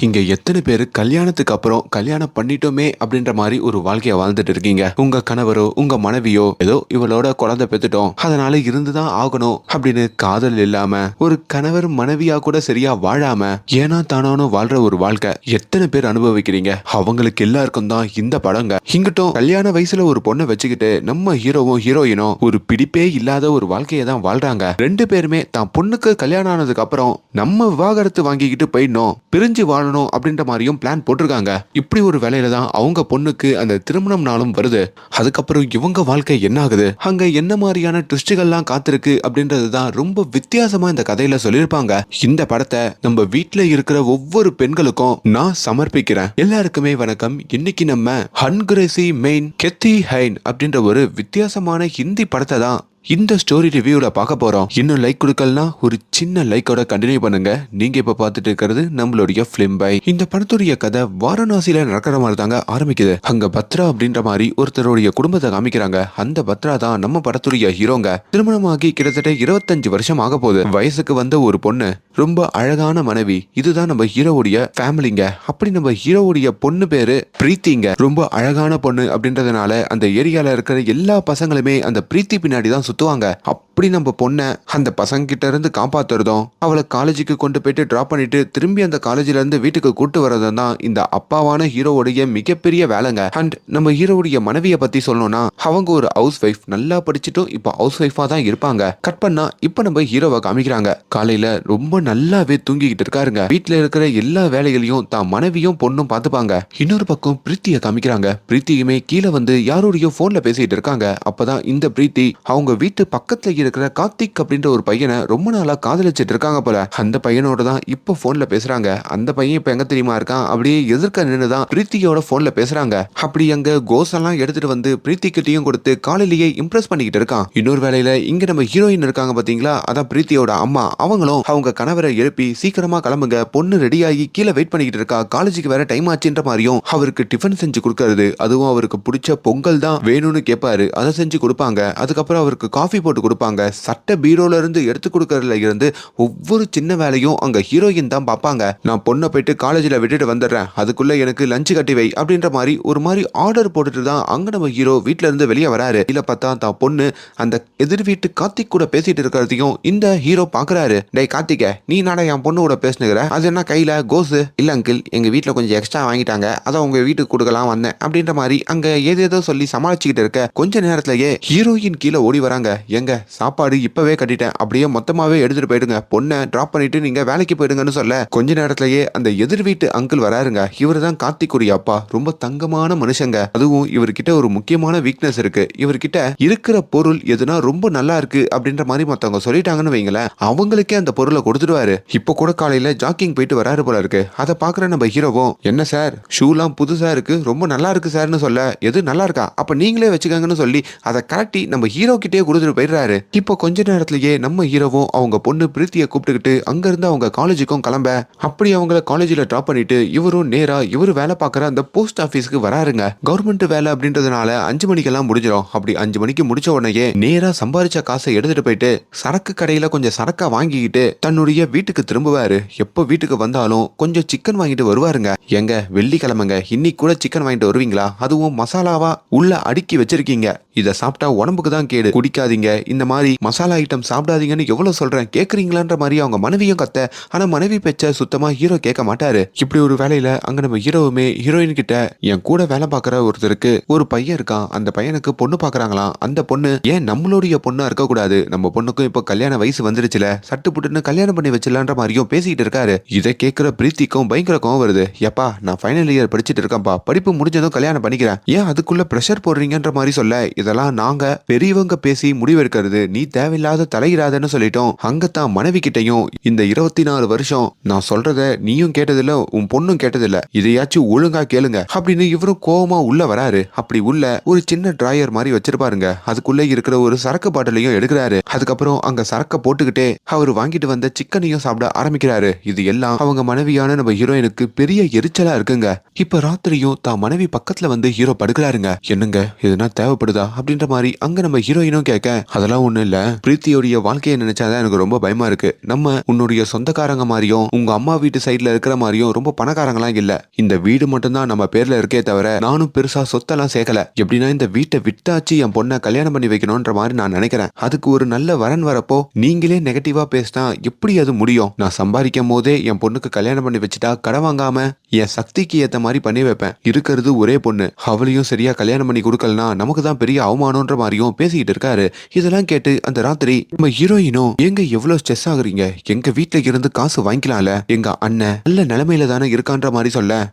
இங்க எத்தனை பேர் கல்யாணத்துக்கு அப்புறம் கல்யாணம் பண்ணிட்டோமே அப்படின்ற மாதிரி ஒரு வாழ்க்கைய வாழ்ந்துட்டு இருக்கீங்க. உங்க கணவரோ உங்க மனைவியோ ஏதோ இவளோட குழந்தை பெத்துட்டோம் அதனால இருந்துதான் ஆகணும் அப்படின்னு காதல் இல்லாம ஒரு கணவர் மனைவியா கூட சரியா வாழாம ஏனா தானோன்னு வாழ்ற ஒரு வாழ்க்கை எத்தனை பேர் அனுபவிக்கிறீங்க. அவங்களுக்கு எல்லாருக்கும் தான் இந்த படங்க. இங்கிட்டும் கல்யாண வயசுல ஒரு பொண்ணை வச்சுக்கிட்டு நம்ம ஹீரோவும் ஹீரோயினும் ஒரு பிடிப்பே இல்லாத ஒரு வாழ்க்கையை தான் வாழ்றாங்க. ரெண்டு பேருமே தான் பொண்ணுக்கு கல்யாணம் ஆனதுக்கு அப்புறம் நம்ம விவாகரத்து வாங்கிக்கிட்டு போயிடணும், பிரிஞ்சு வாழணும் அப்படின்ற மாதிரியும் பிளான் போட்டிருக்காங்க. இப்படி ஒரு வேலையில தான் அவங்க பொண்ணுக்கு அந்த திருமணம் நாளும் வருது. அதுக்கப்புறம் இவங்க வாழ்க்கை என்ன ஆகுது, அங்க என்ன மாதிரியான ட்விஸ்டுகள்லாம் காத்திருக்கு அப்படின்றது தான் ரொம்ப வித்தியாசமா இந்த கதையில சொல்லியிருப்பாங்க. இந்த படத்தை நம்ம வீட்டுல இருக்கிற ஒவ்வொரு பெண்களுக்கும் நான் சமர்ப்பிக்கிறேன். எல்லாருக்குமே வணக்கம். இன்னைக்கு நம்ம ஹன்கிரேசி மெயின் கெத்தி ஹைன் அப்படின்ற ஒரு வித்தியாசமான ஹிந்தி படத்தை தான் இந்த ஸ்டோரி ரிவ்யூல பார்க்க போறோம். இன்னும் லைக் கொடுக்கலனா ஒரு சின்ன லைக்கோட கண்டினியூ பண்ணுங்க. நீங்க இப்ப பார்த்துட்டு இருக்கிறது நம்மளுடைய பிலிம் பை. இந்த படத்துடைய கதை வாரணாசியில நடக்கிற மாதிரி தாங்க ஆரம்பிக்குது. அங்க பத்ரா அப்படின்ற மாதிரி ஒருத்தருடைய குடும்பத்தை காமிக்கிறாங்க. அந்த பத்ரா தான் நம்ம படத்துடைய ஹீரோங்க. திருமணமாகி கிட்டத்தட்ட 25 வருஷம் ஆக போகுது. வயசுக்கு வந்த ஒரு பொண்ணு, ரொம்ப அழகான மனைவி. இதுதான் நம்ம ஹீரோவுடைய ஃபேமிலிங்க. அப்படி நம்ம ஹீரோவுடைய பொண்ணு பேரு பிரீத்திங்க. ரொம்ப அழகான பொண்ணு அப்படின்றதுனால அந்த ஏரியால இருக்கிற எல்லா பசங்களுமே அந்த பிரீத்தி பின்னாடி தான் சுத்துவாங்க. அப்படி நம்ம பொண்ணை அந்த பசங்க கிட்ட இருந்து காப்பாத்துறதும் அவளை காலேஜுக்கு கொண்டு போயிட்டு டிராப் பண்ணிட்டு திரும்பி அந்த காலேஜ்ல இருந்து வீட்டுக்கு கூட்டு வரதும் தான் இந்த அப்பாவான ஹீரோவுடைய மிகப்பெரிய வேலைங்க. அண்ட் நம்ம ஹீரோவுடைய மனைவியை பத்தி சொல்லணும்னா அவங்க ஒரு ஹவுஸ் ஒய்ஃப். நல்லா படிச்சுட்டும் இப்ப ஹவுஸ் ஒய்ஃபா தான் இருப்பாங்க. கட் பண்ணா இப்ப நம்ம ஹீரோவை காமிக்கிறாங்க. காலையில ரொம்ப நல்லாவே தூங்கிக்கிட்டு இருக்காருங்க. வீட்டுல இருக்கிற எல்லா வேலைகளையும் தான் மனைவியும் பொண்ணும் பாத்துப்பாங்க. இன்னொரு பக்கம் பிரீத்தியை காமிக்கிறாங்க. பிரீத்தியுமே கீழே வந்து யாரோடைய போன்ல பேசிட்டு இருக்காங்க. அப்பதான் இந்த பிரீத்தி அவங்க வீட்டு பக்கத்துல இருக்கிற கார்த்திக் அப்படின்ற ஒரு பையனை ரொம்ப நாளா காதலிச்சிட்டு இருக்காங்க போல. அந்த பையனோட தான் இப்ப போன்ல பேசுறாங்க. அந்த பையன் இப்ப எங்க தெரியுமா இருக்கான், அப்படியே எதிர்க்க நின்னுதான் பிரீத்தியோட போன்ல பேசுறாங்க. அப்படி அங்க கோஸ் எல்லாம் எடுத்துட்டு வந்து பிரீத்தி கிட்டையும் கொடுத்து காலையிலேயே இம்ப்ரெஸ் பண்ணிக்கிட்டு இருக்கான். இன்னொரு வேலையில இங்க நம்ம ஹீரோயின் இருக்காங்க பாத்தீங்களா, அதான் பிரீத்தியோட அம்மா. அவங்களும் அவங்க கணவரை எழுப்பி சீக்கிரமா கிளம்புங்க, பொண்ணு ரெடி ஆகி கீழே வெயிட் பண்ணிக்கிட்டு இருக்கா, காலேஜுக்கு வேற டைம் ஆச்சுன்ற மாதிரியும் அவருக்கு டிஃபன் செஞ்சு கொடுக்கறது. அதுவும் அவருக்கு பிடிச்ச பொங்கல் தான் வேணும்னு கேட்பாரு, அதை செஞ்சு கொடுப்பாங்க. அதுக்கப்புறம் அவருக்கு காஃபி போட்டு கொடுப்பாங்க. சட்ட பீரோல இருந்து எடுத்து கொடுக்கறதுல இருந்து ஒவ்வொரு சின்ன வேலையும் அங்க ஹீரோயின் தான் பாப்பாங்க. நான் பொண்ணை போயிட்டு காலேஜ்ல விட்டுட்டு வந்துடுறேன், அதுக்குள்ள எனக்கு லஞ்ச் கட்டி வை அப்படின்ற மாதிரி ஒரு மாதிரி ஆர்டர் போட்டுட்டு தான் அங்க நம்ம ஹீரோ வீட்டுல இருந்து வெளியே வராரு. இல்ல பார்த்தா தான் பொண்ணு அந்த எதிர் வீட்டு கார்த்திக் கூட பேசிட்டு இருக்கிறதையும் இந்த ஹீரோ பாக்குறாரு. டேய் கார்த்திகே, நீ நாடா என் பொண்ணு கூட பேசுனுகிற, அது என்ன கையில கோசு? இல்ல அங்கிள், எங்க வீட்டுல கொஞ்சம் எக்ஸ்ட்ரா வாங்கிட்டாங்க, அதான் உங்க வீட்டுக்கு கொடுக்கலாம் வந்தேன் அப்படின்ற மாதிரி அங்க ஏதேதோ சொல்லி சமாளிச்சுக்கிட்டு இருக்க கொஞ்ச நேரத்திலேயே ஹீரோயின் கீழே ஓடி வராங்க. எங்க சாப்பாடு இப்பவே கட்டிட்டேன், அப்படியே மொத்தமாவே எடுத்துட்டு போயிடுங்க, பொண்ணை டிராப் பண்ணிட்டு நீங்க வேலைக்கு போயிடுங்கன்னு சொல்ல கொஞ்ச நேரத்திலேயே அந்த எதிர் வீட்டு அங்கிள் வராருங்க. இவரு தான் கார்த்திக்குடைய அப்பா. ரொம்ப தங்கமான மனுஷங்க. அதுவும் இவர்கிட்ட ஒரு முக்கியமான வீக்னஸ் இருக்கு. இவர்கிட்ட இருக்கிற பொருள் எதுனா ரொம்ப நல்லா இருக்கு அப்படின்ற மாதிரி மத்தவங்க சொல்லிட்டாங்கன்னு வைங்களேன், அவங்களுக்கே அந்த பொருளை கொடுத்துடுவாரு. இப்ப கூட காலையில ஜாக்கிங் போயிட்டு வராரு போல இருக்கு. அதை பாக்குற நம்ம ஹீரோவும், என்ன சார் ஷூலாம் புதுசா இருக்கு, ரொம்ப நல்லா இருக்கு சார்னு சொல்ல, எது நல்லா இருக்கா, அப்ப நீங்களே வச்சுக்கங்கன்னு சொல்லி அதை கரெக்டி நம்ம ஹீரோ கிட்டே கொடுத்துட்டு போயிடுறாரு. இப்போ கொஞ்ச நேரத்திலேயே நம்ம ஹீரோவும் அவங்க பொண்ணு பிரீத்தியை கூப்பிட்டுக்கிட்டு அங்க இருந்து அவங்க காலேஜுக்கும் கிளம்ப, அப்படி அவங்கள காலேஜ்ல டிராப் பண்ணிட்டு இவரும் நேரா இவரு வேலை பார்க்குற அந்த போஸ்ட் ஆபீஸ்க்கு வராருங்க. கவர்மெண்ட் வேலை அப்படின்றதுனால 5 மணிக்கெல்லாம் முடிஞ்சிடும். அப்படி 5 மணிக்கு முடிச்ச உடனே நேரா சம்பாதிச்ச காசை எடுத்துட்டு போயிட்டு சரக்கு கடையில கொஞ்சம் சரக்கா வாங்கிக்கிட்டு தன்னுடைய வீட்டுக்கு திரும்புவாரு. எப்போ வீட்டுக்கு வந்தாலும் கொஞ்சம் சிக்கன் வாங்கிட்டு வருவாருங்க. எங்க வெள்ளிக்கிழமைங்க, இன்னைக்கு கூட சிக்கன் வாங்கிட்டு வருவீங்களா, அதுவும் மசாலாவா உள்ள அடுக்கி வச்சிருக்கீங்க, இதை சாப்பிட்டா உடம்புக்கு தான் கேடு, குடிக்காதீங்க, இந்த மாதிரி மசாலா ஐட்டம் சாப்பிடாதீங்கன்னு எவ்வளவு சொல்றேன், கேக்குறீங்களான்ற மாதிரி அவங்க மனைவியும் கத்த. ஆனா மனைவி பேச்ச சுத்தமா ஹீரோ கேட்க மாட்டாரு. இப்படி ஒரு வேலையில அங்க நம்ம ஹீரோவுமே ஹீரோயின் கிட்ட, என் கூட வேலை பார்க்குற ஒருத்தருக்கு ஒரு பையன் இருக்கான், அந்த பையனுக்கு பொண்ணு பாக்குறாங்களாம், அந்த பொண்ணு ஏன் நம்மளுடைய பொண்ணா இருக்க கூடாது, நம்ம பொண்ணுக்கும் இப்போ கல்யாண வயசு வந்துருச்சுல, சட்டு புட்டுன்னு கல்யாணம் பண்ணி வச்சிடலான்ற மாதிரியும் பேசிக்கிட்டு இருக்காரு. இதை கேட்கிற பிரீத்திக்கும் பயங்கர கோவம் வருது. எப்பா, நான் ஃபைனல் இயர் படிச்சுட்டு இருக்கேன்ப்பா, படிப்பு முடிஞ்சதும் கல்யாணம் பண்ணிக்கிறேன், ஏன் அதுக்குள்ள பிரஷர் போடுறீங்கன்ற மாதிரி சொல்ல, இதெல்லாம் நாங்க பெரியவங்க பேசி முடிவெடுக்கிறது, நீ தேவையில்லாத தலையிடாதன்னு சொல்லிட்டோம். அங்கத்தான் மனைவி கிட்டையும், இந்த 24 வருஷம் நான் சொல்றத நீயும் கேட்டதில்ல, உன் பொண்ணும் கேட்டதில்ல, இதையாச்சும் ஒழுங்கா கேளுங்க அப்படின்னு இவரும் கோவமா உள்ள வராரு. அப்படி உள்ள ஒரு சின்ன டிராயர் மாதிரி வச்சிருப்பாருங்க. அதுக்குள்ள இருக்கிற ஒரு சரக்கு பாட்டிலையும் எடுக்கிறாரு. அதுக்கப்புறம் அங்க சரக்க போட்டுக்கிட்டே அவர் வாங்கிட்டு வந்த சிக்கனையும் சாப்பிட ஆரம்பிக்கிறாரு. இது எல்லாம் அவங்க மனைவியான நம்ம ஹீரோயினுக்கு பெரிய எரிச்சலா இருக்குங்க. இப்ப ராத்திரியும் தான் மனைவி பக்கத்துல வந்து ஹீரோ படுக்கிறாருங்க. என்னங்க எதுனா தேவைப்படுதா அப்படின்ற மாதிரி அங்க நம்ம ஹீரோயினும் கேட்க, அதெல்லாம் ஒண்ணு ஒண்ணு இல்ல, பிரீத்தியோடைய வாழ்க்கையை நினைச்சாதான் எனக்கு ரொம்ப பயமா இருக்கு. நம்ம உன்னுடைய சொந்தக்காரங்க மாதிரியும் உங்க அம்மா வீட்டு சைட்ல இருக்கிற மாதிரியும் ரொம்ப பணக்காரங்களாம் இல்ல. இந்த வீடு மட்டும்தான் நம்ம பேர்ல இருக்கே தவிர நானும் பெருசா சொத்தெல்லாம் சேர்க்கல. எப்படின்னா இந்த வீட்டை விட்டாச்சு என் பொண்ணை கல்யாணம் பண்ணி வைக்கணும்ன்ற மாதிரி நான் நினைக்கிறேன். அதுக்கு ஒரு நல்ல வரன் வரப்போ நீங்களே நெகட்டிவா பேசினா எப்படி அது முடியும்? நான் சம்பாதிக்கும் போதே என் பொண்ணுக்கு கல்யாணம் பண்ணி வச்சுட்டா கடன் வாங்காம என் சக்திக்கு ஏத்த மாதிரி பண்ணி வைப்பேன். இருக்கிறது ஒரே பொண்ணு, அவளையும் சரியா கல்யாணம் பண்ணி கொடுக்கலனா நமக்கு தான் பெரிய அவமானம்ன்ற மாதிரியும் பேசிக்கிட்டு இருக்காரு. இதெல்லாம் கேட்டு அந்த ராத்திரி நம்ம ஹீரோயினும், எங்க எவ்வளவு ஸ்ட்ரெஸ் ஆகுறீங்க, எங்க வீட்டுல இருந்து காசு வாங்கிக்கலாம்ல, எங்க அண்ணன் நல்ல நிலைமையில தானே இருக்கான்ற மாதிரி சொல்ல,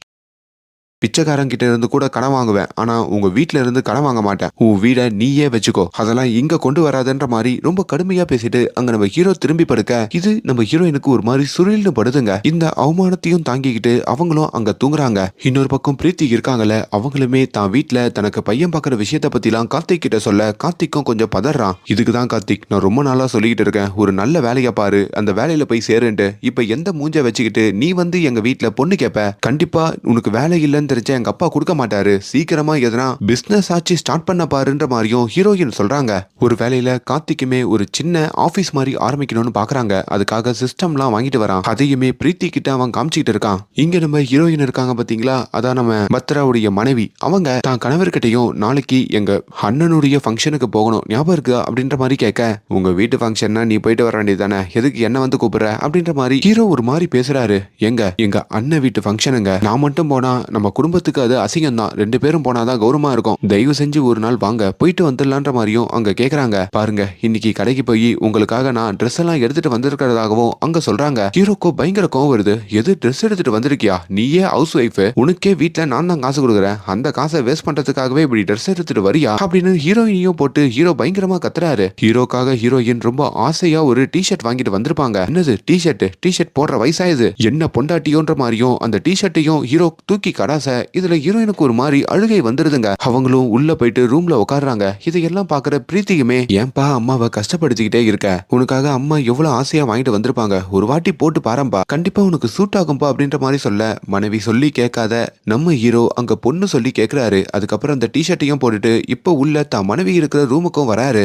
பிச்சைக்காரன் கிட்ட இருந்து கூட கடன் வாங்குவேன், ஆனா உங்க வீட்ல இருந்து கடன் வாங்க மாட்டேன், உன் வீடை நீயே வச்சுக்கோ, அதெல்லாம் இங்க கொண்டு வராதுன்ற மாதிரி ரொம்ப கடுமையா பேசிட்டு அங்க நம்ம ஹீரோ திரும்பி படுக்க இது நம்ம ஹீரோயினுக்கு ஒரு மாதிரி சுருள்னு படுதுங்க. இந்த அவமானத்தையும் தாங்கிக்கிட்டு அவங்களும் அங்க தூங்குறாங்க. இன்னொரு பக்கம் பிரீத்தி இருக்காங்கல்ல, அவங்களுமே தான் வீட்டுல தனக்கு பையன் பாக்குற விஷயத்த பத்தி எல்லாம் கார்த்திக் கிட்ட சொல்ல கார்த்திக்கும் கொஞ்சம் பதறான். இதுக்குதான் கார்த்திக் நான் ரொம்ப நாளா சொல்லிக்கிட்டு இருக்கேன், ஒரு நல்ல வேலையை பாரு, அந்த வேலையில போய் சேருன்ட்டு. இப்ப எந்த மூஞ்ச வச்சுக்கிட்டு நீ வந்து எங்க வீட்டுல பொண்ணு கேப்ப? கண்டிப்பா உனக்கு வேலை இல்லைன்னு தெரிஞ்ச எங்க அப்பா கொடுக்க மாட்டாரு, சீக்கிரமா எதனா பிசினஸ் ஆச்சு ஸ்டார்ட் பண்ண பாருன்ற மாதிரியும் ஹீரோயின் சொல்றாங்க. ஒரு வேலையில கார்த்திக்குமே ஒரு சின்ன ஆபீஸ் மாதிரி ஆரம்பிக்கணும்னு பாக்குறாங்க. அதுக்காக சிஸ்டம்லாம் வாங்கிட்டு வரான். அதையுமே பிரீத்தி கிட்ட அவன் காமிச்சிட்டு இருக்கான். இங்க நம்ம ஹீரோயின் இருக்காங்க பாத்தீங்களா, அதான் நம்ம பத்ராவுடைய மனைவி. அவங்க தான் கணவர்கிட்டையும் நாளைக்கு எங்க அண்ணனுடைய ஃபங்க்ஷனுக்கு போகணும், ஞாபகம் இருக்கு அப்படின்ற மாதிரி கேட்க, உங்க வீட்டு ஃபங்க்ஷன்னா நீ போயிட்டு வர வேண்டியது தானே, எதுக்கு என்ன வந்து கூப்பிடுற அப்படின்ற மாதிரி ஹீரோ ஒரு மாதிரி பேசுறாரு. எங்க அண்ணன் வீட்டு ஃபங்க்ஷனுங்க, நான் மட்டும் போனா நம்ம குடும்பத்துக்கு அது அசிங்கம் தான், 2 பேரும் போனாதான் கௌரவமா இருக்கும், தயவு செஞ்சு ஒரு நாள் வாங்க போயிட்டு வந்துடலான்ற மாதிரியும் அங்க கேக்குறாங்க. பாருங்க இன்னைக்கு கடைக்கு போய் உங்களுக்காக நான் ட்ரெஸ் எல்லாம் எடுத்துட்டு வந்திருக்கிறதாகவும் அங்க சொல்றாங்க. ஹீரோக்கோ பயங்கர கோவம் வருது. எது ட்ரெஸ் எடுத்துட்டு வந்திருக்கியா, நீயே ஹவுஸ் ஒய்ஃப், உனக்கே வீட்டுல நான் தான் காசு கொடுக்குறேன், அந்த காசை வேஸ்ட் பண்றதுக்காகவே இப்படி ட்ரெஸ் எடுத்துட்டு வரியா அப்படின்னு ஹீரோயினையும் போட்டு ஹீரோ பயங்கரமா கத்துறாரு. ஹீரோக்காக ஹீரோயின் ரொம்ப ஆசையா ஒரு டிஷர்ட் வாங்கிட்டு வந்திருப்பாங்க. என்னது டிஷர்ட் போடுற வயசாயுது, என்ன பொண்டாட்டியோன்ற மாதிரியும் அந்த டிஷர்ட்டையும் ஹீரோ தூக்கி கடாச. இதுல ஹீரோயினுக்கு ஒரு மாதிரி அழுகை வந்துருதுங்க. அவங்களும் உள்ள போயிட்டு ரூம்ல உட்காடுறாங்க. இதையெல்லாம் பாக்குற பிரீத்திக்குமே, ஏன்பா அம்மாவை கஷ்டப்படுத்திக்கிட்டே இருக்க, உனக்காக அம்மா எவ்வளவு ஆசையா வாங்கிட்டு வந்திருப்பாங்க, ஒரு வாட்டி போட்டு பாருப்பா, கண்டிப்பா உனக்கு சூட் ஆகும்பா அப்படின்ற மாதிரி சொல்ல, மனைவி சொல்லி கேட்காத நம்ம ஹீரோ அங்க பொண்ணு சொல்லி கேக்குறாரு. அதுக்கப்புறம் அந்த டிஷர்ட்டையும் போட்டுட்டு இப்ப உள்ள தான் மனைவி இருக்கிற ரூமுக்கும் வராரு.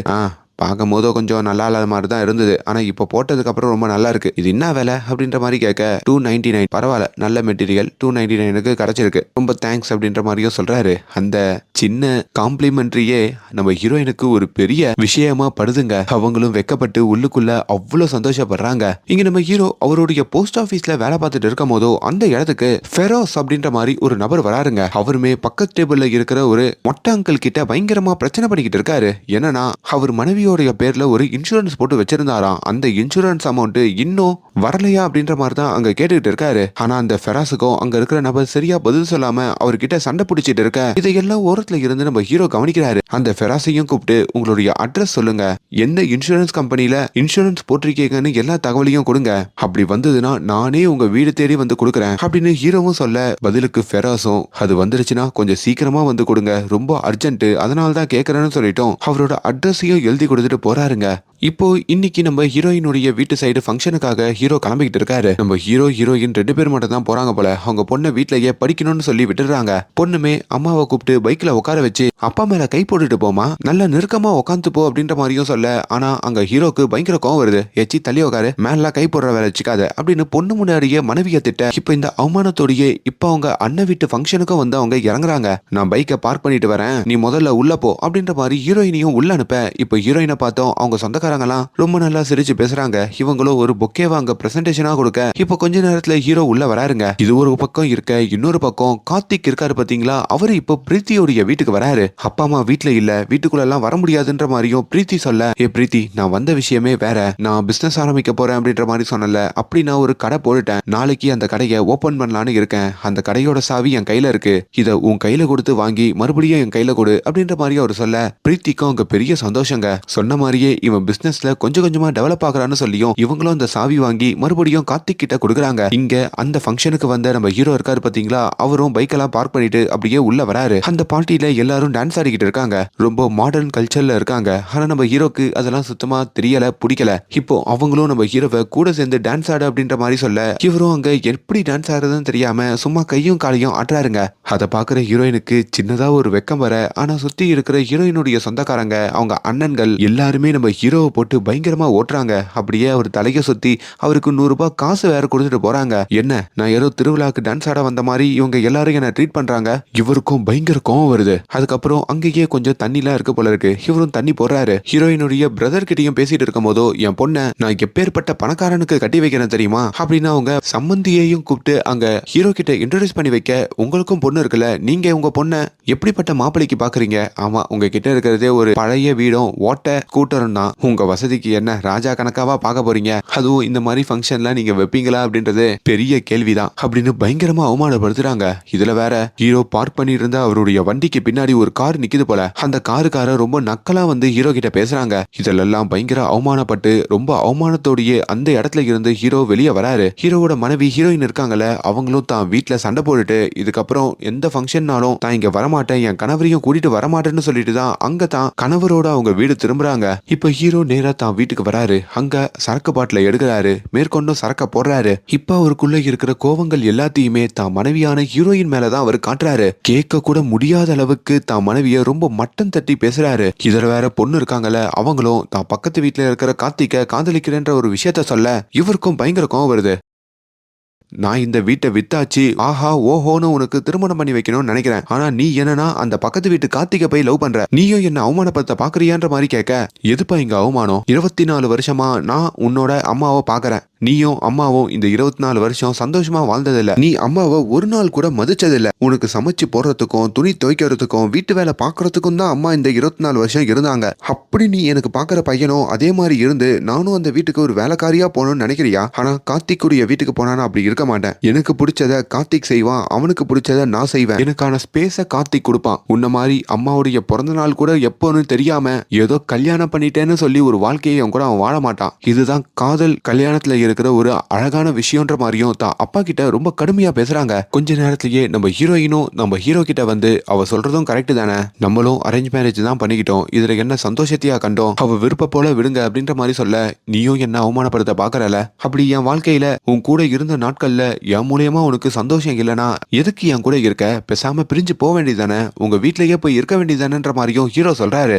பார்க்கும் போதோ கொஞ்சம் நல்லா இல்லாத மாதிரி தான் இருந்தது, ஆனா இப்போ போட்டதுக்கு அப்புறம் ரொம்ப நல்லா இருக்கு, இது என்ன வேலை அப்படின்ற மாதிரி கேட்க, 299 பரவாயில்ல, நல்ல மெட்டீரியல் 299க்கு கிடைச்சிருக்கு, ரொம்ப தேங்க்ஸ் அப்படின்ற மாதிரியும் சொல்றாரு. அந்த சின்ன காம்ப்ளிமெண்ட்ரியே நம்ம ஹீரோயினுக்கு ஒரு பெரிய விஷயமா படுதுங்க. அவங்களும் வெக்கப்பட்டு உள்ளுக்குள்ள அவ்வளவு சந்தோஷப்படுறாங்க. இங்க நம்ம ஹீரோ அவருடைய போஸ்ட் ஆபீஸ்ல வேலை பார்த்துட்டு இருக்கும் போதோ அந்த இடத்துக்கு ஃபெரோஸ் அப்படின்ற மாதிரி ஒரு நபர் வராருங்க. அவருமே பக்கத்து டேபிள்ல இருக்கிற ஒரு மொட்டை அங்கிள் கிட்ட பயங்கரமா பிரச்சனை பண்ணிக்கிட்டு இருக்காரு. என்னன்னா அவர் மனைவி பேர்ல ஒரு இன்சூரன்ஸ் போட்டு வச்சிருந்தாராம், அந்த இன்சூரன்ஸ் அமௌண்ட் இன்னும் வரலையா அப்படின்ற மாதிரி தான் அங்க கேட்டுக்கிட்டு இருக்காரு. ஆனா அந்த ஃபெராஸுக்கும் அங்க இருக்கிற நபர் சரியா பதில் சொல்லாம அவர்கிட்ட சண்டை பிடிச்சிட்டு இருக்க, இதையெல்லாம் ஓரத்துல இருந்து நம்ம ஹீரோ கவனிக்கிறாரு. அந்த ஃபெராஸையும் கூப்பிட்டு உங்களுடைய அட்ரஸ் சொல்லுங்க, எந்த இன்சூரன்ஸ் கம்பெனில இன்சூரன்ஸ் போட்டிருக்கீங்கன்னு எல்லா தகவலையும் கொடுங்க, அப்படி வந்ததுன்னா நானே உங்க வீடு தேடி வந்து கொடுக்குறேன் அப்படின்னு ஹீரோவும் சொல்ல, பதிலுக்கு ஃபெராஸும் அது வந்துருச்சுன்னா கொஞ்சம் சீக்கிரமா வந்து கொடுங்க, ரொம்ப அர்ஜென்ட், அதனால தான் கேட்கறேன்னு சொல்லிட்டோம் அவரோட அட்ரஸையும் எழுதி கொடுத்துட்டு போறாருங்க. இப்போ இன்னைக்கு நம்ம ஹீரோயினுடைய வீட்டு சைடு ஃபங்க்ஷனுக்காக ஹீரோ கிளம்பிக்கிட்டு இருக்காரு. நம்ம ஹீரோயின் 2 பேர் மட்டும் தான் போறாங்க போல. அவங்க பொண்ணை வீட்லயே படிக்கணும்னு சொல்லி விட்டுறாங்க. பொண்ணுமே அம்மாவை கூப்பிட்டு பைக்ல உட்கார வச்சு அப்பா மேல கை போட்டுட்டு போமா, நல்லா நெருக்கமா உட்காந்து போ அப்படின்ற மாதிரியும் சொல்ல, ஆனா அங்க ஹீரோக்கு பயங்கர கோவம் வருது. எச்சி தள்ளி உட்காரு, மேல கை போடுற வேலை வச்சுக்காத அப்படின்னு பொண்ணு முன்னாடியே மனைவியை திட்ட. இப்ப இந்த அவமானத்தோடையே இப்ப அவங்க அண்ணன் வீட்டு ஃபங்க்ஷனுக்கும் வந்து அவங்க இறங்குறாங்க. நான் பைக்கை பார்க் பண்ணிட்டு வரேன், நீ முதல்ல உள்ள போ அப்படின்ற மாதிரி ஹீரோயினையும் உள்ள அனுப்ப. இப்ப ஹீரோயினை பார்த்தோம் அவங்க சொந்தக்காரங்களாம் ரொம்ப நல்லா சிரிச்சு பேசுறாங்க. இவங்களும் ஒரு பொக்கேவா அங்க பிரசன்டேஷனா கொடுக்க, இப்ப கொஞ்ச நேரத்துல ஹீரோ உள்ள வராருங்க. இது ஒரு பக்கம் இருக்க, இன்னொரு பக்கம் கார்த்திக் இருக்காரு பாத்தீங்களா, அவரு இப்ப பிரீத்தியோடைய வீட்டுக்கு வராரு. அப்பா அம்மா வீட்டுல இல்ல, வீட்டுக்குள்ள எல்லாம் வர முடியாதுன்ற மாதிரியும் பிரீத்தி சொல்ல, ஏ பிரீத்தி நான் வந்த விஷயமே வேற, நான் பிசினஸ் ஆரம்பிக்க போறேன் அப்படின்ற மாதிரி சொன்னல, அப்படி நான் ஒரு கடை போட்டுட்டேன், நாளைக்கு அந்த கடையை ஓபன் பண்ணலான்னு இருக்கேன், அந்த கடையோட சாவி என் கையில இருக்கு, இத உன் கையில கொடுத்து வாங்கி மறுபடியும் என் கையில கொடு அப்படின்ற மாதிரி அவர் சொல்ல, பிரீத்திக்கும் அங்க பெரிய சந்தோஷங்க. சொன்ன மாதிரியே இவன் பிசினஸ்ல கொஞ்சம் கொஞ்சமா டெவலப் ஆகுறான்னு சொல்லியும் இவங்களும் அந்த சாவி வாங்கி மறுபடியும் கார்த்திக் கிட்ட கொடுக்குறாங்க. இங்க அந்த ஃபங்க்ஷனுக்கு வந்த நம்ம ஹீரோ இருக்காரு பாத்தீங்களா, அவரும் பைக் எல்லாம் பார்க் பண்ணிட்டு அப்படியே உள்ள வராரு. அந்த பார்ட்டியில எல்லாரும் டான்ஸ் ஆடிக்கிட்டு இருக்காங்க, ரொம்ப மாடர்ன் கல்ச்சர்ல இருக்காங்க. ஆனா நம்ம ஹீரோக்கு அதெல்லாம் சுத்தமா தெரியல, பிடிக்கல. இப்போ அவங்களும் நம்ம ஹீரோவை கூட சேர்ந்து டான்ஸ் ஆடு அப்படின்ற மாதிரி சொல்ல, இவரும் அங்க எப்படி டான்ஸ் ஆடுறதுன்னு தெரியாம சும்மா கையும் காலையும் ஆடுறாருங்க. அதை பாக்குற ஹீரோயினுக்கு சின்னதா ஒரு வெக்கம் வர, ஆனா சுத்தி இருக்கிற ஹீரோயினுடைய சொந்தக்காரங்க அவங்க அண்ணன்கள் எல்லாருமே நம்ம ஹீரோவை போட்டு பயங்கரமா ஓட்டுறாங்க. அப்படியே அவர் தலைய சுத்தி அவருக்கு 100 ரூபாய் காசு வேற கொடுத்துட்டு போறாங்க. என்ன நான் ஏதோ திருவிழாக்கு டான்ஸ் ஆட வந்த மாதிரி இவங்க எல்லாரும் என்ன ட்ரீட் பண்றாங்க. இவருக்கும் பயங்கர கோவம் வருது. அதுக்கப்புறம் அங்கேயே கொஞ்சம் தண்ணிலாம் இருக்கு போல இருக்கு. இவரும் தண்ணி போடுறாரு. ஹீரோயினுடைய பிரதர் கிட்டயும் பேசிட்டு இருக்கும் போதோ என் பொண்ண நான் எப்பேற்பட்ட பணக்காரனுக்கு கட்டி வைக்கிறேன் தெரியுமா அப்படின்னு அவங்க சம்பந்தியையும் கூப்பிட்டு அங்க ஹீரோ கிட்ட இன்ட்ரோடியூஸ் பண்ணி வைக்க, உங்களுக்கும் பொண்ணு இருக்குல்ல, நீங்க உங்க பொண்ண எப்படிப்பட்ட மாப்பிளைக்கு பாக்குறீங்க? ஆமா, உங்க கிட்ட இருக்கிறதே ஒரு பழைய வீடும் ஓட்ட ஸ்கூட்டரும் தான். உங்க வசதிக்கு என்ன ராஜா கணக்காவா பார்க்க போறீங்க? அதுவும் இந்த மாதிரி ஃபங்க்ஷன்லாம் நீங்க வைப்பீங்களா அப்படின்றது பெரிய கேள்விதான் அப்படின்னு பயங்கரமா அவமானப்படுத்துறாங்க. இதுல வேற ஹீரோ பார்க் பண்ணிட்டு இருந்த அவருடைய வண்டிக்கு பின்னாடி ஒரு கார் நிக்குது போல. அந்த காருக்கார ரொம்ப நக்கலா வந்து ஹீரோ கிட்ட பேசுறாங்க. இதெல்லாம் பயங்கர அவமானப்பட்டு ரொம்ப அவமானத்தோடைய அந்த இடத்துல இருந்து ஹீரோ வெளியே வராரு. ஹீரோவோட மனைவி ஹீரோயின் இருக்காங்கல்ல, அவங்களும் தான் வீட்டுல சண்டை போட்டுட்டு இதுக்கப்புறம் எந்த ஃபங்க்ஷன்னாலும் தான் இங்க வரமாட்டேன், என் கணவரையும் கூட்டிட்டு வரமாட்டேன்னு சொல்லிட்டு தான் அங்க தான் கணவரோட அவங்க வீடு திரும்புறாங்க. இப்ப ஹீரோ நேரா தான் வீட்டுக்கு வராரு. அங்க சரக்கு பாட்டில எடுக்கிறாரு. மேற்கொண்டும் சரக்க போடுறாரு. இப்ப அவருக்குள்ள இருக்கிற கோவங்கள் எல்லாத்தையுமே தான் மனைவியான ஹீரோயின் மேலதான் அவர் காட்டுறாரு. கேட்க கூட முடியாத அளவுக்கு தான் மனைவிய ரொம்ப மட்டம் தட்டி பேசுறாரு. இதுல வேற பொண்ணு இருக்காங்கல்ல, அவங்களும் தான் பக்கத்து வீட்டுல இருக்கிற கார்த்திகை காதலிக்கிறேன்ற ஒரு விஷயத்த சொல்ல இவருக்கும் பயங்கர கோவம் வருது. நான் இந்த வீட்டை வித்தாச்சு, ஆஹா ஓஹோன்னு உனக்கு திருமணம் பண்ணி வைக்கணும்னு நினைக்கிறேன். ஆனா நீ என்னன்னா அந்த பக்கத்து வீட்டு கார்த்திகை போய் லவ் பண்ற, நீயும் என்ன அவமானப்படுத்த பாக்குறியான்ற மாதிரி கேட்க, எதுப்பா இங்க அவமானம்? 24 வருஷமா நான் உன்னோட அம்மாவை பாக்குறேன். நீயும் அம்மாவும் இந்த 24 வருஷம் சந்தோஷமா வாழ்ந்ததில்ல. நீ அம்மாவை ஒரு நாள் கூட மதிச்சதில்ல. உனக்கு சமைச்சு போடுறதுக்கும் துணி துவைக்கிறதுக்கும் வீட்டு வேலை பாக்குறதுக்கும் தான் அம்மா இந்த 24 வருஷம் இருந்தாங்க. அப்படி நீ எனக்கு பாக்குற பையனும் அதே மாதிரி இருந்து நானும் அந்த வீட்டுக்கு ஒரு வேலைக்காரியா போகணும்னு நினைக்கிறியா? ஆனா கார்த்திக்குரிய வீட்டுக்கு போனானா அப்படி இருக்க மாட்டேன். எனக்கு பிடிச்சத கார்த்திக் செய்வான், அவனுக்கு பிடிச்சத நான் செய்வேன். எனக்கான ஸ்பேஸ கார்த்திக் கொடுப்பான். உன்ன மாதிரி அம்மாவுடைய பிறந்த நாள் கூட எப்போன்னு தெரியாம ஏதோ கல்யாணம் பண்ணிட்டேன்னு சொல்லி ஒரு வாழ்க்கையை கூட அவன் வாழ மாட்டான். இதுதான் காதல் கல்யாணத்துல இருக்கிற ஒரு அழகான விஷயம்ன்ற மாதிரியும் தான் அப்பா கிட்ட ரொம்ப கடுமையா பேசுறாங்க. கொஞ்ச நேரத்திலேயே நம்ம ஹீரோயினும் நம்ம ஹீரோ கிட்ட வந்து அவ சொல்றதும் கரெக்ட் தானே, நம்மளும் அரேஞ்ச் மேரேஜ் தான் பண்ணிக்கிட்டோம், இதுல என்ன சந்தோஷத்தையா கண்டோம், அவ விருப்ப போல விடுங்க அப்படின்ற மாதிரி சொல்ல, நீயும் என்ன அவமானப்படுத்த பாக்கறல, அப்படி என் வாழ்க்கையில உன் கூட இருந்த நாட்கள்ல என் மூலியமா உனக்கு சந்தோஷம் இல்லனா எதுக்கு என் கூட இருக்க? பேசாம பிரிஞ்சு போக வேண்டியதானே, உங்க வீட்லயே போய் இருக்க வேண்டியதானேன்ற மாதிரியும் ஹீரோ சொல்றாரு.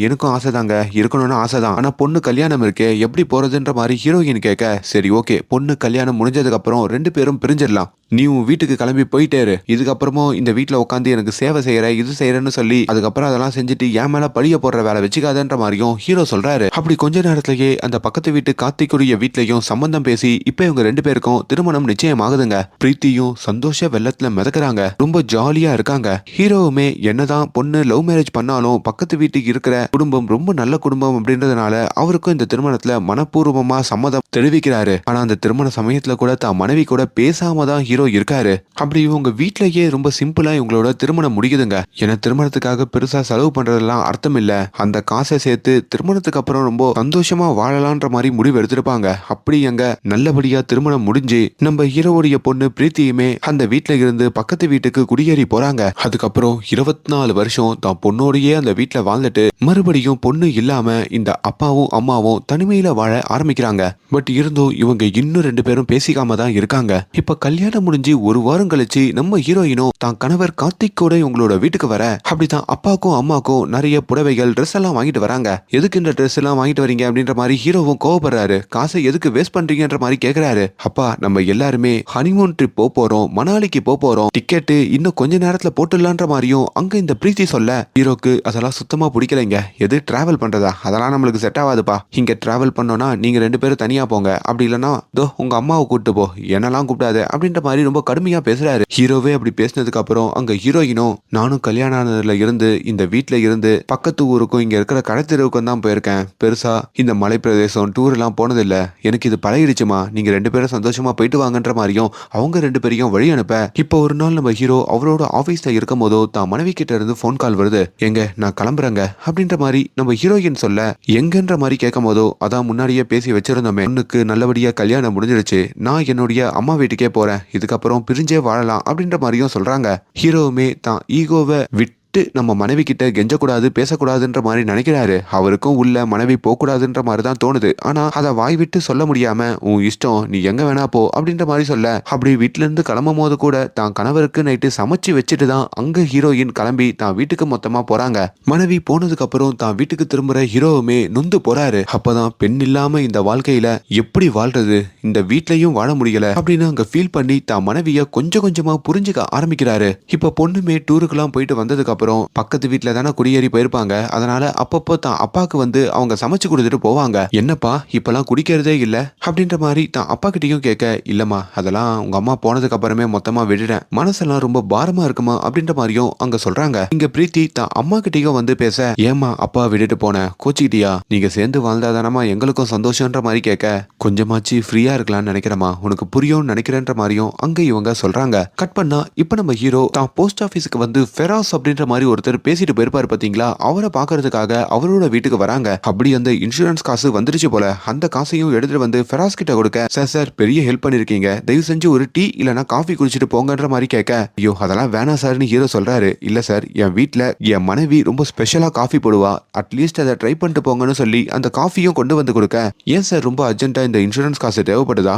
எனக்கும் ஆசைதாங்க, இருக்கணும்னு ஆசைதான். ஆனா பொண்ணு கல்யாணம் இருக்கே, எப்படி போறதுன்ற மாதிரி ஹீரோயின் கேட்க, சரி ஓகே, பொண்ணு கல்யாணம் முடிஞ்சதுக்கு அப்புறம் 2 பேரும் பிரிஞ்சிடலாம். நீ உன் வீட்டுக்கு கிளம்பி போயிட்டேரு. இதுக்கப்புறமும் இந்த வீட்டுல உட்காந்து எனக்கு சேவை செய்யற இது செய்யறன்னு சொல்லி அதுக்கப்புறம் அதெல்லாம் செஞ்சுட்டு என் மேல பழிய போடுற வேலை வச்சுக்காதன்ற மாதிரியும் ஹீரோ சொல்றாரு. அப்படி கொஞ்ச நேரத்திலேயே அந்த பக்கத்து வீட்டு கார்த்திக்குரிய வீட்லயும் சம்பந்தம் பேசி இப்ப இவங்க 2 பேருக்கும் திருமணம் நிச்சயமாகுதுங்க. பிரீத்தியும் சந்தோஷ வெள்ளத்துல மிதக்குறாங்க. ரொம்ப ஜாலியா இருக்காங்க. ஹீரோவுமே என்னதான் பொண்ணு லவ் மேரேஜ் பண்ணாலும் பக்கத்து வீட்டுக்கு இருக்கிற குடும்பம் ரொம்ப நல்ல குடும்பம் அப்படின்றதுனால அவருக்கும் இந்த திருமணத்துல மனப்பூர்வமா சம்மதம் தெரிவிக்கிறாரு. ஆனா அந்த திருமண சமயத்துல கூட தான் மனைவி கூட பேசாம தான் ஹீரோ இருக்காரு. அப்படி இவங்க வீட்லயே ரொம்ப சிம்பிளா இவங்களோட திருமணம் முடிக்குதுங்க. ஏன்னா திருமணத்துக்காக பெருசா செலவு பண்றதெல்லாம் அர்த்தம் இல்ல. அந்த காசை சேர்த்து திருமணத்துக்கு அப்புறம் ரொம்ப சந்தோஷமா வாழலான்ற மாதிரி முடிவு எடுத்திருப்பாங்க. அப்படி அங்க நல்லபடியா திருமணம் முடிஞ்சு நம்ம ஹீரோவுடைய பொண்ணு பிரீத்தியுமே அந்த வீட்டுல இருந்து பக்கத்து வீட்டுக்கு குடியேறி போறாங்க. அதுக்கப்புறம் 24 வருஷம் தான் பொண்ணோடையே அந்த வீட்டுல வாழ்ந்துட்டு மறுபடியும் பொண்ணு இல்லாம இந்த அப்பாவும் அம்மாவும் தனிமையில வாழ ஆரம்பிக்கிறாங்க. பட் இருந்தும் இவங்க இன்னும் 2 பேரும் பேசிக்காம தான் இருக்காங்க. இப்ப கல்யாணம் முடிஞ்சு ஒரு வாரம் கழிச்சு நம்ம ஹீரோயினும் தான் கணவர் கார்த்திக்கோட இவங்களோட வீட்டுக்கு வர, அப்படித்தான் அப்பாக்கும் அம்மாக்கும் நிறைய புடவைகள் ட்ரெஸ் எல்லாம் வாங்கிட்டு வராங்க. எதுக்கு இந்த ட்ரெஸ் எல்லாம் வாங்கிட்டு வரீங்க அப்படின்ற மாதிரி ஹீரோவும் கோவப்படுறாரு. காசை எதுக்கு வேஸ்ட் பண்றீங்கன்ற மாதிரி கேக்குறாரு. அப்பா நம்ம எல்லாருமே ஹனிமூன் ட்ரிப் போறோம், மணாலிக்கு போறோம், டிக்கெட்டு இன்னும் கொஞ்ச நேரத்துல போட்டுடலான்ற மாதிரியும் அங்க இந்த பிரீத்தி சொல்ல, ஹீரோக்கு அதெல்லாம் சுத்தமா பிடிக்கலைங்க. எது டிராவல் பண்றதா, அதெல்லாம் நம்மளுக்கு செட் ஆகாதுப்பா. இங்க டிராவல் பண்ணோம்னா நீங்க 2 பேரும் தனியா போங்க, அப்படி இல்லைன்னா தோ உங்க அம்மாவை கூப்பிட்டு போ, என்னெல்லாம் கூப்பிடாது அப்படின்ற மாதிரி ரொம்ப கடுமையா பேசுறாரு. ஹீரோவே அப்படி பேசினதுக்கு அப்புறம் அங்க ஹீரோயினும், நானும் கல்யாணம் ஆனதுல இருந்து இந்த வீட்டுல இருந்து பக்கத்து ஊருக்கும் இங்க இருக்கிற கடத்தெருவுக்கும் தான் போயிருக்கேன். பெருசா இந்த மலை பிரதேசம் டூர் எல்லாம் போனதில்ல. எனக்கு இது பழகிடுச்சுமா, நீங்க 2 பேரும் சந்தோஷமா போயிட்டு வாங்கன்ற மாதிரியும் அவங்க 2 பேரையும் வழி அனுப்ப, இப்போ ஒரு நாள் நம்ம ஹீரோ அவரோட ஆபீஸ்ல இருக்கும் போதோ தான் மனைவி கிட்ட இருந்து போன் கால் வருது. எங்க நான் கிளம்புறேங்க அப்படின்ற மாதிரி நம்ம ஹீரோயின் சொல்ல, எங்கன்ற மாதிரி கேட்கும் போதோ, அதான் முன்னாடியே பேசி வச்சிருந்தோமே, பொண்ணுக்கு நல்லபடியா கல்யாணம் முடிஞ்சிருச்சு, நான் என்னுடைய அம்மா வீட்டுக்கே போறேன், இதுக்கப்புறம் பிரிஞ்சே வாழலாம் அப்படின்ற மாதிரியும் சொல்றாங்க. ஹீரோவுமே தான் ஈகோவை விட்டு விட்டு நம்ம மனைவி கிட்ட கெஞ்சக்கூடாது பேசக்கூடாதுன்ற மாதிரி நினைக்கிறாரு. அவருக்கும் உள்ள மனைவி போகக்கூடாதுன்ற மாதிரி தான் தோணுது. ஆனா அதை வாய் விட்டு சொல்ல முடியாம உன் இஷ்டம் நீ எங்க வேணா போ அப்படின்ற மாதிரி சொல்ல அப்படி வீட்டுல இருந்து கிளம்பும் போது கூட தான் கணவருக்கு நைட்டு சமைச்சு வச்சுட்டு தான் அங்க ஹீரோயின் கிளம்பி தான் வீட்டுக்கு மொத்தமா போறாங்க. மனைவி போனதுக்கு அப்புறம் தான் வீட்டுக்கு திரும்புற ஹீரோவுமே நொந்து போறாரு. அப்பதான் பெண் இல்லாம இந்த வாழ்க்கையில எப்படி வாழ்றது, இந்த வீட்லயும் வாழ முடியல அப்படின்னு அங்க ஃபீல் பண்ணி தான் மனைவிய கொஞ்சம் கொஞ்சமா புரிஞ்சுக்க ஆரம்பிக்கிறாரு. இப்ப பொண்ணுமே டூருக்குலாம் போயிட்டு வந்ததுக்கு அப்புறம் பக்கத்து வீட்டுல தானே குடியேறி போயிருப்பாங்க. அதனால அப்பப்போ தான் அப்பாக்கு வந்து அவங்க சமைச்சு கொடுத்துட்டு போவாங்க. என்னப்பா இப்பெல்லாம் குடிக்கிறதே இல்ல அப்படின்ற மாதிரி தான் அப்பா கிட்டயும் கேட்க, இல்லம்மா அதெல்லாம் உங்க அம்மா போனதுக்கு அப்புறமே மொத்தமா விடுறேன், மனசெல்லாம் ரொம்ப பாரமா இருக்குமா அப்படின்ற மாதிரியும் அங்க சொல்றாங்க. இங்க பிரீத்தி தான் அம்மா கிட்டயும் வந்து பேச, ஏமா அப்பா விட்டுட்டு போன கோச்சிக்கிட்டியா, நீங்க சேர்ந்து வாழ்ந்தாதானமா எங்களுக்கும் சந்தோஷம்ன்ற மாதிரி கேட்க, கொஞ்சமாச்சு ஃப்ரீயா இருக்கலாம்னு நினைக்கிறமா, உனக்கு புரியும் நினைக்கிறேன்ற மாதிரியும் அங்க இவங்க சொல்றாங்க. கட் பண்ணா இப்ப நம்ம ஹீரோ தான் போஸ்ட் ஆபீஸ்க்கு வந்து ஃபெராஸ் அப்படின்ற மாதிரி ஒருத்தர் பேசிட்டு போயிருப்பாரு பாத்தீங்களா, அவரை பாக்குறதுக்காக அவரோட வீட்டுக்கு வராங்க. அப்படி அந்த இன்சூரன்ஸ் காசு வந்துருச்சு போல. அந்த காசையும் எடுத்துட்டு வந்து ஃபெராஸ் கிட்ட கொடுக்க, சார் சார் பெரிய ஹெல்ப் பண்ணிருக்கீங்க, தயவு செஞ்சு ஒரு டீ இல்லனா காஃபி குடிச்சிட்டு போங்கன்ற மாதிரி கேட்க, ஐயோ அதெல்லாம் வேணாம் சார்னு ஹீரோ சொல்றாரு. இல்ல சார் என் வீட்டுல என் மனைவி ரொம்ப ஸ்பெஷலா காஃபி போடுவா, அட்லீஸ்ட் அதை ட்ரை பண்ணிட்டு போங்கன்னு சொல்லி அந்த காஃபியும் கொண்டு வந்து கொடுக்க, ஏன் சார் ரொம்ப அர்ஜென்ட்டா இந்த இன்சூரன்ஸ் காசு தேவைப்படுதா,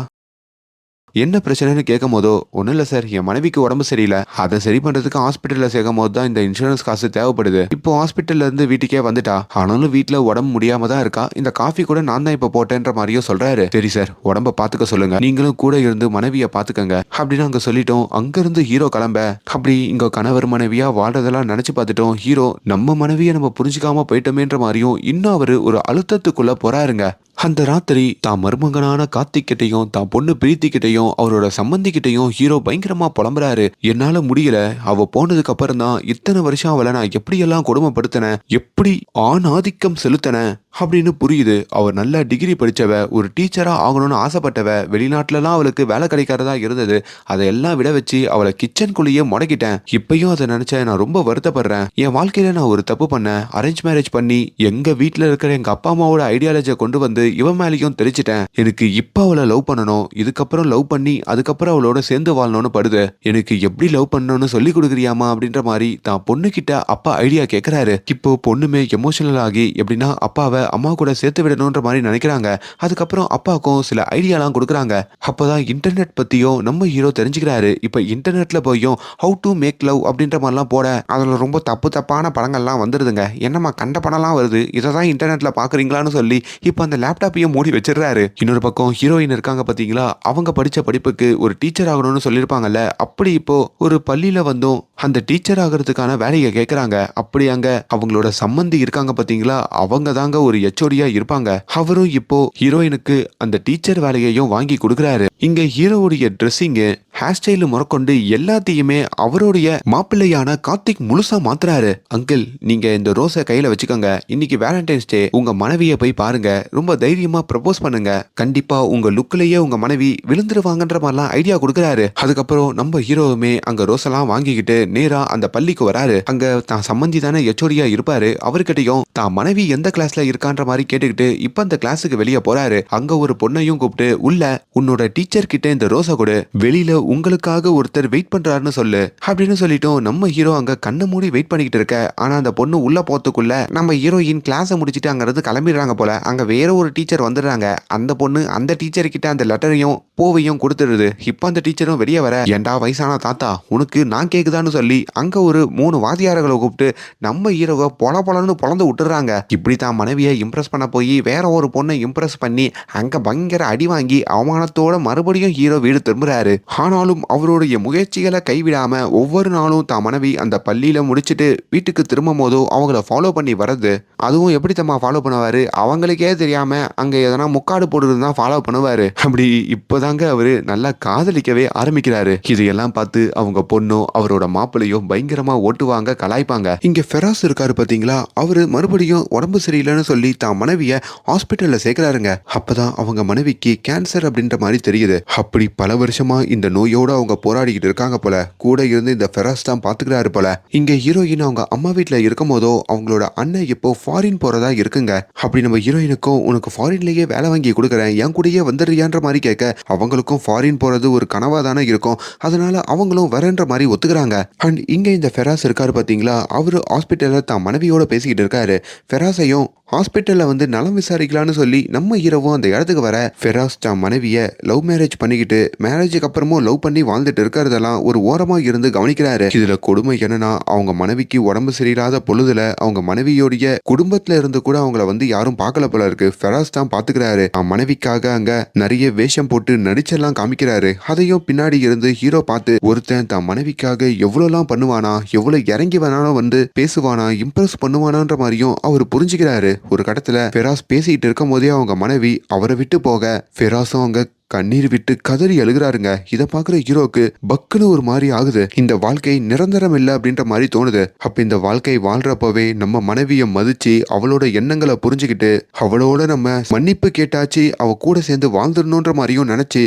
என்ன பிரச்சனைன்னு கேட்கும் போதோ, ஒன்றும் இல்லை சார் என் மனைவிக்கு உடம்பு சரியில்லை, அதை சரி பண்ணுறதுக்கு ஹாஸ்பிட்டலில் சேர்க்கும் போது தான் இந்த இன்சூரன்ஸ் காசு தேவைப்படுது. இப்போ ஹாஸ்பிட்டல்ல இருந்து வீட்டுக்கே வந்துட்டா, ஆனாலும் வீட்டில் உடம்பு முடியாம தான் இருக்கா, இந்த காஃபி கூட நான் தான் இப்போ போட்டேன்ற மாதிரியும் சொல்றாரு. சரி சார் உடம்ப பார்த்துக்க சொல்லுங்க, நீங்களும் கூட இருந்து மனைவியை பார்த்துக்கங்க அப்படின்னு அங்கே சொல்லிட்டோம். அங்கிருந்து ஹீரோ கிளம்ப அப்படி இங்க கணவர் மனைவியா வாழ்றதெல்லாம் நினைச்சு பார்த்துட்டோம். ஹீரோ நம்ம மனைவியை நம்ம புரிஞ்சுக்காம போயிட்டோமேன்ற மாதிரியும் இன்னும் அவரு ஒரு அழுத்தத்துக்குள்ள போறாருங்க. அந்த ராத்திரி தான் மருமகனான கார்த்திக் கிட்டையும் தான் பொண்ணு பிரீத்தி கிட்டையும் அவரோட சம்பந்தி கிட்டையும் ஹீரோ பயங்கரமா புலம்புறாரு. என்னால முடியல, அவ போனதுக்கு அப்புறம் தான் இத்தனை வருஷம் அவளை நான் எப்படி எல்லாம் கொடுமைப்படுத்தினேன், எப்படி ஆண் ஆதிக்கம் செலுத்தினேன் அப்படின்னு புரியுது. அவர் நல்ல டிகிரி படிச்சவ, ஒரு டீச்சரா ஆகணும்னு ஆசைப்பட்டவ, வெளிநாட்டுலலாம் அவளுக்கு வேலை கிடைக்கிறதா இருந்தது, அதையெல்லாம் விட வச்சு அவளை கிச்சனுக்குள்ளேயே முடக்கிட்டேன். இப்பயும் அதை நினைச்ச நான் ரொம்ப வருத்தப்படுறேன். என் வாழ்க்கையில நான் ஒரு தப்பு பண்ணேன், அரேஞ்ச் மேரேஜ் பண்ணி எங்க வீட்டுல இருக்கிற எங்க அப்பா அம்மாவோட ஐடியாலஜியை கொண்டு வந்து இவன் மேலேயும் தெரிச்சிட்டேன். எனக்கு இப்ப அவளை லவ் பண்ணணும், இதுக்கப்புறம் லவ் பண்ணி அதுக்கப்புறம் அவளோட சேர்ந்து வாழணும்னு படுது, எனக்கு எப்படி லவ் பண்ணணும்னு சொல்லி கொடுக்குறியாமா அப்படின்ற மாதிரி தான் பொண்ணு கிட்ட அப்பா ஐடியா கேட்கிறாரு. இப்போ பொண்ணுமே எமோஷனல் ஆகி எப்படின்னா அப்பாவை அம்மா கூட சேர்த்து விடணும்ன்ற மாதிரி நினைக்கிறாங்க. அதுக்கப்புறம் அப்பாவுக்கும் சில ஐடியாலாம் கொடுக்குறாங்க. அப்பதான் இன்டர்நெட் பத்தியும் நம்ம ஹீரோ தெரிஞ்சுக்கிறாரு. இப்ப இன்டர்நெட்ல போயும் ஹவு டு மேக் லவ் அப்படின்ற மாதிரிலாம் போட அதுல ரொம்ப தப்பான படங்கள்லாம் வந்துருதுங்க. என்னம்மா கண்ட படம்லாம் வருது, இதை தான் இன்டர்நெட்ல பாக்குறீங்களான்னு சொல்லி இப்ப அந்த லேப்டாப்பையும் மூடி வச்சிடறாரு. இன்னொரு பக்கம் ஹீரோயின் இருக்காங்க பாத்தீங்களா, அவங்க படிச்ச படிப்புக்கு ஒரு டீச்சர் ஆகணும்னு சொல்லியிருப்பாங்கல்ல, அப்படி இப்போ ஒரு பள்ளியில வந்தும் அந்த டீச்சர் ஆகிறதுக்கான வேலையை கேட்கறாங்க. அப்படி அங்க அவங்களோட சம்மந்தி இருக்காங்க பாத்தீங்களா, அவங்க தாங்க ஒரு எச்ஓடியா இருப்பாங்க. அவரும் இப்போ ஹீரோயினுக்கு அந்த டீச்சர் வேலையையும் வாங்கி கொடுக்குறாரு. இங்க ஹீரோவுடைய ட்ரெஸ்ஸிங், ஹேர் ஸ்டைல் முறக்கொண்டு எல்லாத்தையுமே அவருடைய மாப்பிள்ளையான கார்த்திக் முழுசா மாத்துறாரு. அங்கிள் நீங்க இந்த ரோஸை கையில வச்சுக்கோங்க, இன்னைக்கு வேலண்டைன்ஸ் டே, உங்க மனைவியை போய் பாருங்க, ரொம்ப தைரியமா ப்ரப்போஸ் பண்ணுங்க, கண்டிப்பா உங்க லுக்லயே உங்க மனைவி விழுந்துருவாங்கன்ற மாதிரிலாம் ஐடியா கொடுக்குறாரு. அதுக்கப்புறம் நம்ம ஹீரோவுமே அங்க ரோஸெல்லாம் வாங்கிக்கிட்டு நேரா அந்த பள்ளிக்கு வராரு. அங்க தான் சம்பந்தி தானே எச்ஓடியா இருப்பாரு, அவர்கிட்டயும் தான் மனைவி எந்த கிளாஸ்ல இருக்கான்ற மாதிரி கேட்டுக்கிட்டு இப்ப அந்த கிளாஸுக்கு வெளியே போறாரு. அங்க ஒரு பொண்ணையும் கூப்பிட்டு, உள்ள உன்னோட டீச்சர் கிட்ட இந்த ரோஸை கொடு, வெளியில உங்களுக்காக ஒருத்தர் வெயிட் பண்றாருன்னு சொல்லு அப்படின்னு சொல்லிட்டோம். நம்ம ஹீரோ அங்க கண்ணை மூடி வெயிட் பண்ணிக்கிட்டு இருக்க. ஆனா அந்த பொண்ணு உள்ள போறதுக்குள்ள நம்ம ஹீரோயின் கிளாஸை முடிச்சுட்டு அங்க இருந்து கிளம்பிடுறாங்க போல. அங்க வேற ஒரு டீச்சர் வந்துடுறாங்க. அந்த பொண்ணு அந்த டீச்சர் கிட்ட அந்த லெட்டரையும் பூவையும் கொடுத்துருது. இப்ப அந்த டீச்சரும் வெளியே வர, ஏண்டா வயசான தாத்தா உனக்கு நான் கேக்குதான்னு சொல்லி அங்க ஒரு 3 வாத்தியாரர்களை கூப்பிட்டு நம்ம ஹீரோவை பொலன்னு பொலந்து விட்டுறாங்க. இப்படி தான் மனைவியை இம்ப்ரெஸ் பண்ண போய் வேற ஒரு பொண்ணை இம்ப்ரெஸ் பண்ணி அங்க பயங்கர அடி வாங்கி அவமானத்தோட மறுபடியும் ஹீரோ வீடு திரும்புறாரு. ஆனாலும் அவருடைய முயற்சிகளை கைவிடாம ஒவ்வொரு நாளும் தான் மனைவி அந்த பள்ளியில முடிச்சுட்டு வீட்டுக்கு திரும்பும் போதோ அவங்கள ஃபாலோ பண்ணி வர்றது. அதுவும் எப்படி தம்மா ஃபாலோ பண்ணுவாரு, அவங்களுக்கே தெரியாம அங்க எதனா முக்காடு போடுறது தான் ஃபாலோ பண்ணுவாரு. அப்படி இப்போதாங்க அவரு நல்லா காதலிக்கவே ஆரம்பிக்கிறாரு. இதையெல்லாம் பார்த்து அவங்க பொண்ணோ அவரோட மாப்பிள்ளையோ பயங்கரமா ஓட்டுவாங்க, கலாய்ப்பாங்க. இங்க ஃபெராஸ் இருக்காரு பாத்தீங்களா, அவரு மறுபடியும் உடம்பு சரியில்லைன்னு சொல்லி தான் மனைவிய ஹாஸ்பிட்டல்ல சேர்க்கிறாருங்க. அப்பதான் அவங்க மனைவிக்கு கேன்சர் அப்படின்ற மாதிரி தெரியுது. அப்படி பல வருஷமா இந்த நோயோட அவங்க போராடிக்கிட்டு இருக்காங்க போல. கூட இருந்து இந்த ஃபெராஸ் தான் பாத்துக்கிறாரு போல. இங்க ஹீரோயின் அவங்க அம்மா வீட்டுல இருக்கும் போதோ அவங்களோட அண்ணன் இப்போ ஃபாரின் போறதா இருக்குங்க. அப்படி நம்ம ஹீரோயினுக்கும் உனக்கு ஃபாரின்லயே வேலை வாங்கி கொடுக்குறேன், என் கூடயே வந்துடுறியான்ற மாதிரி கேட்க, அவங்களுக்கும் ஃபாரின் போறது ஒரு கனவா தானே இருக்கும், அதனால அவங்களும் வரன்ற மாதிரி ஒத்துக்கிறாங்க. அண்ட் இங்க இந்த ஃபெராஸ் இருக்காரு பாத்தீங்களா, அவரு ஹாஸ்பிட்டல்ல தான் மனைவியோட பேசிக்கிட்டு இருக்காரு. ஃபெராஸையும் ஹாஸ்பிட்டல்ல வந்து நலம் விசாரிக்கலான்னு சொல்லி நம்ம ஹீரோவும் அந்த இடத்துக்கு வர, ஃபெராஸ் தான் மனைவிய லவ் மேரேஜ் பண்ணிக்கிட்டு மேரேஜுக்கு அப்புறமும் லவ் பண்ணி வாழ்ந்துட்டு இருக்கிறதெல்லாம் ஒரு ஓரமா இருந்து கவனிக்கிறாரு. இதுல கொடுமை என்னன்னா, அவங்க மனைவிக்கு உடம்பு சரியில்லாத பொழுதுல அவங்க மனைவியோடைய குடும்பத்துல இருந்து கூட அவங்கள வந்து யாரும் பார்க்கல போல இருக்கு. ஃபெராஸ் தான் பாத்துக்கிறாரு. மனைவிக்காக அங்க நிறைய வேஷம் போட்டு நடிச்செல்லாம் காமிக்கிறாரு. அதையும் பின்னாடி இருந்து ஹீரோ பார்த்து, ஒருத்தன் தான் மனைவிக்காக எவ்வளவுலாம் பண்ணுவானா, எவ்வளவு இறங்கி வேணாலும் வந்து பேசுவானா, இம்ப்ரெஸ் பண்ணுவானான்ற மாதிரியும் அவர் புரிஞ்சுக்கிறாரு. ஒரு கடத்துல ஃபெராஸ் பேசிட்டு இருக்கும் போதே அவங்க மனைவி அவரை விட்டு போக, ஃபெராஸும் அங்க கண்ணீர் விட்டு கதறி அழுகிறாருங்க. இதை பாக்குற ஹீரோக்கு பக்குன்னு ஒரு மாதிரி ஆகுது. இந்த வாழ்க்கை நிரந்தரம் இல்லை அப்படின்ற மாதிரி தோணுது. அப்ப இந்த வாழ்க்கை வாழ்றப்பவே நம்ம மனைவியை மதிச்சு அவளோட எண்ணங்களை புரிஞ்சுக்கிட்டு அவளோட நம்ம மன்னிப்பு கேட்டாச்சு அவ கூட சேர்ந்து வாழ்ந்துடணுன்ற மாதிரியும் நினைச்சு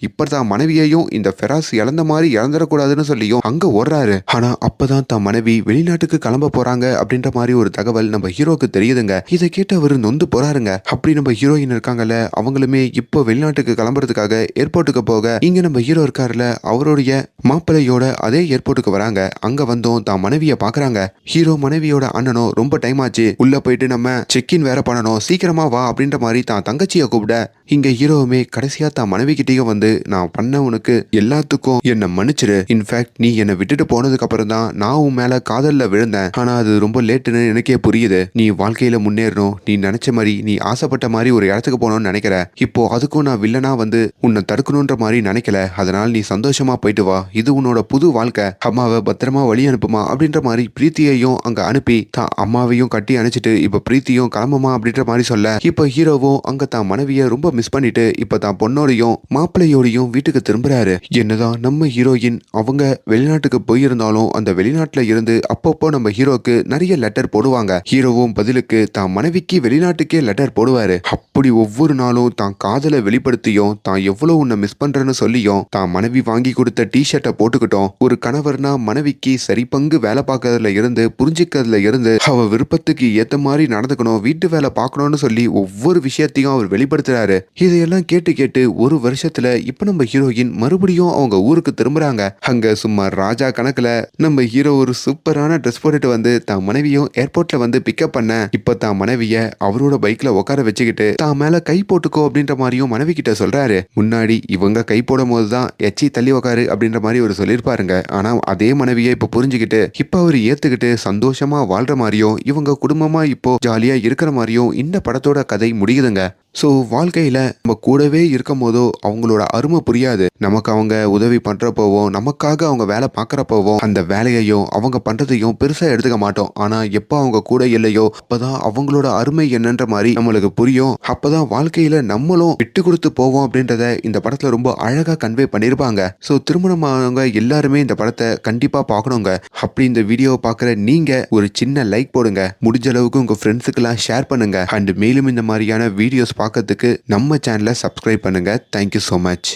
இப்பதான் மனைவியையும் இந்த ஃபெராஸ் இழந்த மாதிரி இழந்துடக்கூடாதுன்னு சொல்லியும் அங்க ஓடுறாரு. ஆனா அப்பதான் தான் மனைவி வெளிநாட்டுக்கு கிளம்ப போறாங்க அப்படின்ற மாதிரி ஒரு தகவல் நம்ம ஹீரோக்கு தெரியுதுங்க. இதை கேட்டு அவரு நொந்து போறாருங்க. அப்படி நம்ம ஹீரோயின் இருக்காங்கல்ல, அவங்களுமே இப்போ வெளிநாட்டுக்கு கிளம்புறதுக்காக ஏர்போர்ட்டுக்கு போக, இங்க நம்ம ஹீரோ இருக்காருல, அவருடைய மாப்பிள்ளையோட அதே ஏர்போர்ட்டுக்கு வராங்க. அங்க வந்தும் தான் மனைவியை பாக்குறாங்க. ஹீரோ மனைவியோட அண்ணனும் ரொம்ப டைம் ஆச்சு, உள்ள போயிட்டு நம்ம செக்இன் வேற பண்ணணும், சீக்கிரமா வா அப்படின்ற மாதிரி தான் தங்கச்சியை கூப்பிட, இங்க ஹீரோவுமே கடைசியா தான் மனைவி கிட்டேயும் வந்து, நான் பண்ண உனக்கு எல்லாத்துக்கும் என்ன மன்னிச்சிரு. இன்ஃபேக்ட் நீ என்னை விட்டுட்டு போனதுக்கு அப்புறம் தான் நான் உன் மேல காதல்ல விழுந்தேன். ஆனா அது ரொம்ப லேட்டுன்னு எனக்கே புரியுது. நீ வாழ்க்கையில முன்னேறணும், நீ நினைச்ச மாதிரி, நீ ஆசைப்பட்ட மாதிரி ஒரு இடத்துக்கு போகணும்னு நினைக்கிற. இப்போ அதுக்கும் நான் வில்லனா வந்து உன்னை தடுக்கணுன்ற மாதிரி நினைக்கல. அதனால நீ சந்தோஷமா போயிட்டு வா, இது உன்னோட புது வாழ்க்கை. அம்மாவை பத்திரமா வழி அனுப்புமா அப்படின்ற மாதிரி பிரீத்தியையும் அங்க அனுப்பி தான் அம்மாவையும் கட்டி அணைச்சிட்டு இப்ப பிரீத்தியும் கிளம்புமா அப்படின்ற மாதிரி சொல்ல, இப்ப ஹீரோவும் அங்க தான் மனைவியை ரொம்ப மிஸ் பண்ணிட்டு இப்ப தான் பொண்ணோடையும் மாப்பிள்ளையோடையும் வீட்டுக்கு திரும்புறாரு. என்னதான் நம்ம ஹீரோயின் அவங்க வெளிநாட்டுக்கு போயிருந்தாலும் அந்த வெளிநாட்டுல இருந்து அப்பப்போ நம்ம ஹீரோக்கு நிறைய லெட்டர் போடுவாங்க. ஹீரோவும் பதிலுக்கு தான் மனைவிக்கு வெளிநாட்டுக்கே லெட்டர் போடுவாரு. அப்படி ஒவ்வொரு நாளும் தான் காதலை வெளிப்படுத்தியும் தான் எவ்வளவு உன்னை மிஸ் பண்றேன்னு சொல்லியும் தான் மனைவி வாங்கி கொடுத்த டிஷர்ட்டை போட்டுக்கிட்டோம். ஒரு கணவர்னா மனைவிக்கு சரி பங்கு வேலை பார்க்கறதுல இருந்து புரிஞ்சுக்கிறதுல இருந்து அவ விருப்பத்துக்கு ஏத்த மாதிரி நடந்துக்கணும், வீட்டு வேலை பார்க்கணும்னு சொல்லி ஒவ்வொரு விஷயத்தையும் அவர் வெளிப்படுத்துறாரு. இதையெல்லாம் கேட்டு கேட்டு ஒரு வருஷத்துல இப்ப நம்ம ஹீரோயின் மறுபடியும் அவங்க ஊருக்கு திரும்புறாங்க. அங்க சும்மா ராஜா கணக்குல நம்ம ஹீரோ ஒரு சூப்பரான ட்ரெஸ் போட்டுட்டு வந்து தான் மனைவியும் ஏர்போர்ட்ல வந்து பிக்கப் பண்ண, இப்ப தான் மனைவிய அவரோட பைக்ல உட்கார வச்சுக்கிட்டு தான் மேல கை போட்டுக்கோ அப்படின்ற மாதிரியும் மனைவி கிட்ட சொல்றாரு. முன்னாடி இவங்க கை போடும் போதுதான் எச்சி தள்ளி உக்காரு அப்படின்ற மாதிரி ஒரு சொல்லியிருப்பாருங்க. ஆனா அதே மனைவியை இப்ப புரிஞ்சுக்கிட்டு இப்ப அவரு ஏத்துக்கிட்டு சந்தோஷமா வாழ்ற மாதிரியும் இவங்க குடும்பமா இப்போ ஜாலியா இருக்கிற மாதிரியும் இந்த படத்தோட கதை முடியுதுங்க. ஸோ வாழ்க்கையில் நம்ம கூடவே இருக்கும் போதோ அவங்களோட அருமை புரியாது. நமக்கு அவங்க உதவி பண்ணுறப்போவும் நமக்காக அவங்க வேலை பார்க்குறப்போவும் அந்த வேலையையும் அவங்க பண்ணுறதையும் பெருசாக எடுத்துக்க மாட்டோம். ஆனால் எப்போ அவங்க கூட இல்லையோ அப்போதான் அவங்களோட அருமை என்னன்ற மாதிரி நம்மளுக்கு புரியும். அப்போதான் வாழ்க்கையில் நம்மளும் விட்டு கொடுத்து போவோம் அப்படின்றத இந்த படத்தில் ரொம்ப அழகாக கன்வே பண்ணியிருப்பாங்க. ஸோ திருமணமானவங்க எல்லாருமே இந்த படத்தை கண்டிப்பாக பார்க்கணுங்க. அப்படி இந்த வீடியோவை பார்க்குற நீங்கள் ஒரு சின்ன லைக் போடுங்க, முடிஞ்ச அளவுக்கு உங்கள் ஃப்ரெண்ட்ஸுக்கெல்லாம் ஷேர் பண்ணுங்க. அண்ட் மேலும் இந்த மாதிரியான வீடியோஸ் பார்க்கறதுக்கு நம்ம சேனலை சப்ஸ்கிரைப் பண்ணுங்க. Thank you so much.